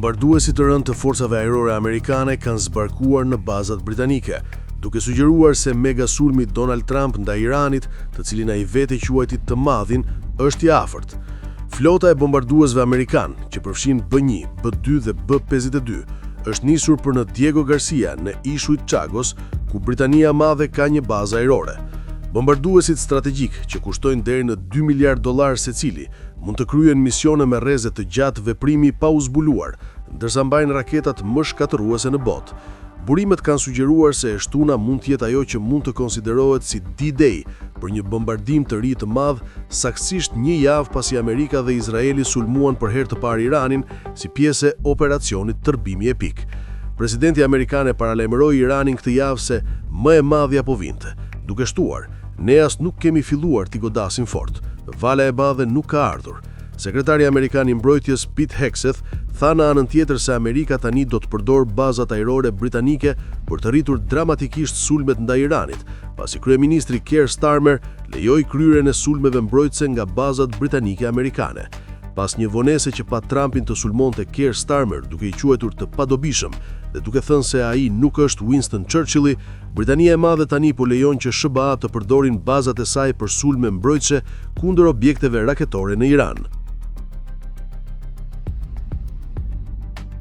Bombarduesit të rënd të forcave ajrore amerikane kanë zbarkuar në bazat britanike, duke sugjeruar se mega sulmi Donald Trump ndaj Iranit, të cilin ai vetë quajti të madhin, është i afërt. Flota e bombarduesve amerikan, që përfshin B-1, B-2 dhe B-52, është nisur për në Diego Garcia në ishujt Chagos, ku Britania Madhe ka një bazë ajrore. Bombarduesit strategjik, që kushtojnë deri në $2 miliard secili, mund të kryen misione me rreze të gjatë veprimi pa u zbuluar, ndërsa mbajnë raketat më shkatëruese në botë. Burimet kanë sugjeruar se e shtuna mund të jetë ajo që mund të konsiderohet si D-Day për një bombardim të ri të madh, saktësisht një javë pasi Amerika dhe Izraeli sulmuan për herë të parë Iranin si pjesë e operacionit Tërbimi Epik. Presidenti amerikan e paralajmëroi Iranin këtë javë se më e madhja po vinte, duke shtuar: "Ne as nuk kemi filluar t'i godasim fort. Vala e madhe nuk ka ardhur." Sekretari amerikan i mbrojtjes Pete Hegseth tha në anën tjetër se Amerika tani do të përdor bazat ajrore britanike për të rritur dramatikisht sulmet ndaj Iranit, pasi kryeministri Keir Starmer lejoi kryerjen e sulmeve mbrojtëse nga bazat britanike amerikane. Pas një vonese që pa Trumpin të sulmonte Keir Starmer duke i quajtur të padobishëm dhe duke thënë se ai nuk është Winston Churchilli, Britania e Madhe tani po lejon që SBA të përdorin bazat e saj për sulme mbrojtëse kundër objekteve raketore në Iran.